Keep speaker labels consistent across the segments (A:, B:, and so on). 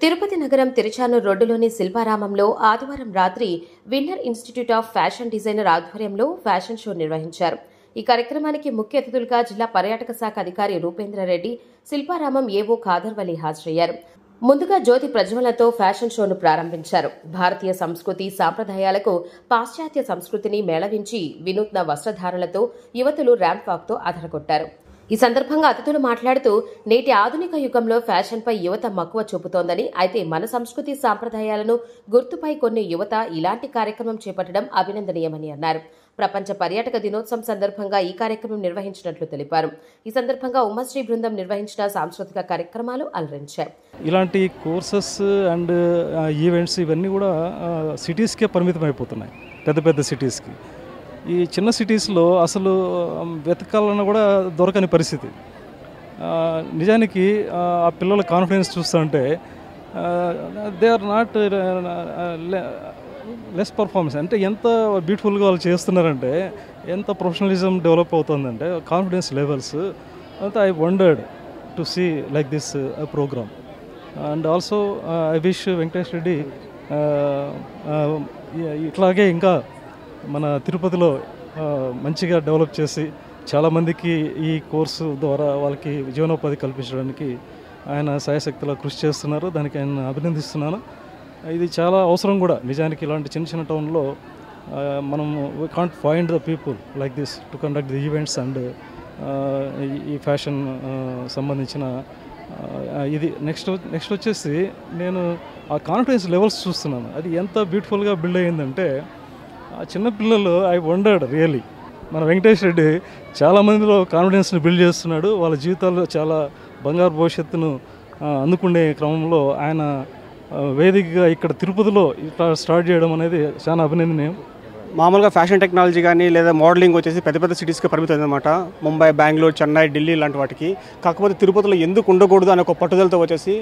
A: తిరుపతి నగరం తిరుచానూర్ రోడ్డులోని శిల్పారామంలో ఆదివారం రాత్రి winner institute of fashion designer ఆధ్వర్యంలో ఫ్యాషన్ షో నిర్వహించారు. ఈ కార్యక్రమానికి ముఖ్య అతిథులుగా జిల్లా పర్యాటక శాఖ అధికారి రూపేంద్రరెడ్డి, శిల్పారామం ఏవో ఖాదర్ వలి హాజరయ్యారు. ముందుగా జ్యోతి ప్రజ్వలనతో ఫ్యాషన్ షోను ప్రారంభించారు. భారతీయ సంస్కృతి సాంప్రదాయాలకు పాశ్చాత్య సంస్కృతిని మేళవించి వినూత్న వస్త్రధారణలతో యువతులు ర్యాంప్ వాక్తో అదరగొట్టారు. ఈ సందర్భంగా అతిథులు మాట్లాడుతూ, నేటి ఆధునిక యుగంలో ఫ్యాషన్పై యువత మక్కువ చూపుతోందని, అయితే మన సంస్కృతి సాంప్రదాయాలను గుర్తుపై కొన్ని యువత ఇలాంటి కార్యక్రమం చేపట్టడం అభినందనీయమని అన్నారు. ప్రపంచ పర్యాటక దినోత్సవం సందర్భంగా ఈ కార్యక్రమం నిర్వహించినట్లు తెలిపారు. ఈ సందర్భంగా ఉమ్మశ్రీ బృందం నిర్వహించిన సాంస్కృతిక కార్యక్రమాలు అలరించాయి.
B: ఇలాంటి కోర్సెస్ అండ్ ఈవెంట్స్ ఇవన్నీ కూడా సిటీస్కే పరిమితం అయిపోతున్నాయి, పెద్ద పెద్ద సిటీస్కి. ఈ చిన్న సిటీస్లో అసలు వెతకాలన్నా కూడా దొరకని పరిస్థితి. నిజానికి ఆ పిల్లల కాన్ఫిడెన్స్ చూస్తుంటే they are not less performance. అంటే ఎంత బ్యూటిఫుల్గా వాళ్ళు చేస్తున్నారంటే, ఎంత ప్రొఫెషనలిజం డెవలప్ అవుతుందంటే, కాన్ఫిడెన్స్ లెవెల్స్ అంతా. I wondered to see like this programme. And also I wish Venkatesh Reddy ఇట్లాగే ఇంకా మన తిరుపతిలో మంచిగా డెవలప్ చేసి చాలామందికి ఈ కోర్సు ద్వారా వాళ్ళకి జీవనోపాధి కల్పించడానికి ఆయన సాయశక్తిలో కృషి చేస్తున్నారు. దానికి ఆయన అభినందిస్తున్నాను. ఇది చాలా అవసరం కూడా. నిజానికి ఇలాంటి చిన్న చిన్న టౌన్లో మనం we can't find the people like this to conduct the events and ఈ ఫ్యాషన్ సంబంధించిన ఇది. నెక్స్ట్ వచ్చేసి నేను ఆ కాన్ఫిడెన్స్ లెవెల్స్ చూస్తున్నాను. అది ఎంత బ్యూటిఫుల్గా బిల్డ్ అయ్యిందంటే, ఆ చిన్నపిల్లలు ఐ వండర్డ్ రియలీ. మన వెంకటేష్ రెడ్డి చాలామందిలో కాన్ఫిడెన్స్ని బిల్డ్ చేస్తున్నాడు. వాళ్ళ జీవితాల్లో చాలా బంగారు భవిష్యత్తును అందుకునే క్రమంలో ఆయన వేదికగా ఇక్కడ తిరుపతిలో ఇట్లా స్టార్ట్ చేయడం అనేది చాలా అభినందనీయం.
C: మామూలుగా ఫ్యాషన్ టెక్నాలజీ కానీ లేదా మోడలింగ్ వచ్చేసి పెద్ద పెద్ద సిటీస్కి పరిమితం అనమాట. ముంబై, బెంగళూరు, చెన్నై, ఢిల్లీ లాంటి వాటికి. కాకపోతే తిరుపతిలో ఎందుకు ఉండకూడదు అనే ఒక పట్టుదలతో వచ్చేసి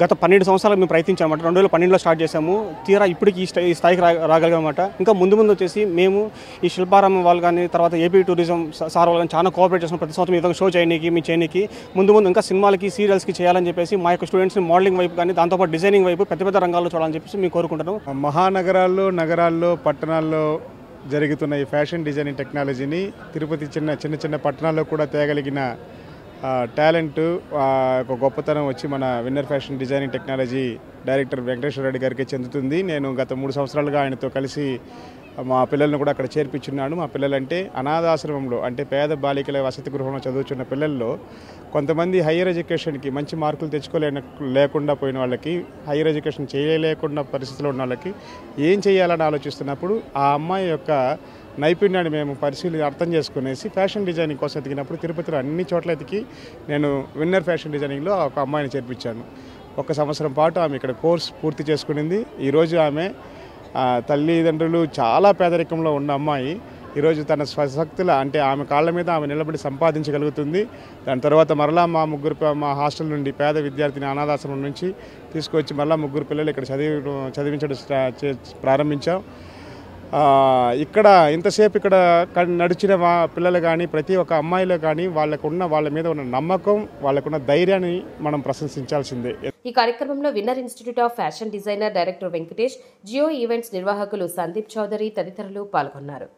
C: గత 12 సంవత్సరాలు మేము ప్రయత్నించామన్నమాట. 2012లో స్టార్ట్ చేసాము. తీరా ఇప్పటికి ఈ స్థాయికి రాగలిగామన్నమాట. ఇంకా ముందు వచ్చేసి మేము ఈ శిల్పారామం వాళ్ళు కానీ, తర్వాత ఏపీ టూరిజం సార్ వాళ్ళు కానీ చాలా కోఆపరేట్ చేస్తున్నాం. ప్రతి సంవత్సరం ఏదో షో చేయడానికి ముందు ఇంకా సినిమాలకి, సీరియల్స్కి చేయాలని చెప్పేసి మా యొక్క స్టూడెంట్స్ని మోడలింగ్ వైపు కానీ, దాంతోపాటు డిజైనింగ్ వైపు పెద్ద పెద్ద రంగాల్లో చూడాలని చెప్పేసి మేము కోరుకుంటున్నాం.
D: మహానగరాల్లో, నగరాల్లో, పట్టణాల్లో జరుగుతున్న ఈ ఫ్యాషన్ డిజైనింగ్ టెక్నాలజీని తిరుపతి చిన్న పట్టణాల్లో కూడా తేగలిగిన టాలెంట్, ఒక గొప్పతనం వచ్చి మన winner fashion designing technology director Venkateswara Reddy గారికి చెందుతుంది. నేను గత 3 సంవత్సరాలుగా ఆయనతో కలిసి మా పిల్లలను కూడా అక్కడ చేర్పించున్నాను. మా పిల్లలంటే అనాథాశ్రమంలో, అంటే పేద బాలికల వసతి గృహంలో చదువుతున్న పిల్లల్లో కొంతమంది హయ్యర్ ఎడ్యుకేషన్కి మంచి మార్కులు లేకుండా పోయిన వాళ్ళకి, హయ్యర్ ఎడ్యుకేషన్ చేయలేకుండా పరిస్థితిలో ఉన్న వాళ్ళకి ఏం చేయాలని ఆలోచిస్తున్నప్పుడు ఆ అమ్మాయి యొక్క నైపుణ్యాన్ని మేము అర్థం చేసుకునేసి ఫ్యాషన్ డిజైనింగ్ కోసం ఎదిగినప్పుడు తిరుపతిలో అన్ని చోట్ల ఎతికి నేను విన్నర్ ఫ్యాషన్ డిజైనింగ్లో ఒక అమ్మాయిని చేర్పించాను. 1 సంవత్సరం పాటు ఆమె ఇక్కడ కోర్స్ పూర్తి చేసుకునింది. ఈరోజు ఆమె తల్లిదండ్రులు చాలా పేదరికంలో ఉన్న అమ్మాయి ఈరోజు తన స్వశక్తుల, అంటే ఆమె కాళ్ళ మీద ఆమె నిలబడి సంపాదించగలుగుతుంది. దాని తర్వాత మరలా మా హాస్టల్ నుండి పేద విద్యార్థిని అనాథాశ్రమం నుంచి తీసుకొచ్చి మరలా 3 పిల్లలు ఇక్కడ చదివించడం ప్రారంభించాం. ఇక్కడ ఇంతసేపు ఇక్కడ నడిచిన పిల్లలు కానీ, ప్రతి ఒక్క అమ్మాయిలో కానీ వాళ్ళ మీద ఉన్న నమ్మకం, వాళ్ళకున్న ధైర్యాన్ని మనం ప్రశంసించాల్సిందే.
A: ఈ కార్యక్రమంలో winner institute of fashion designer director Venkatesh, Jio events నిర్వాహకులు సందీప్ చౌదరి తదితరులు పాల్గొన్నారు.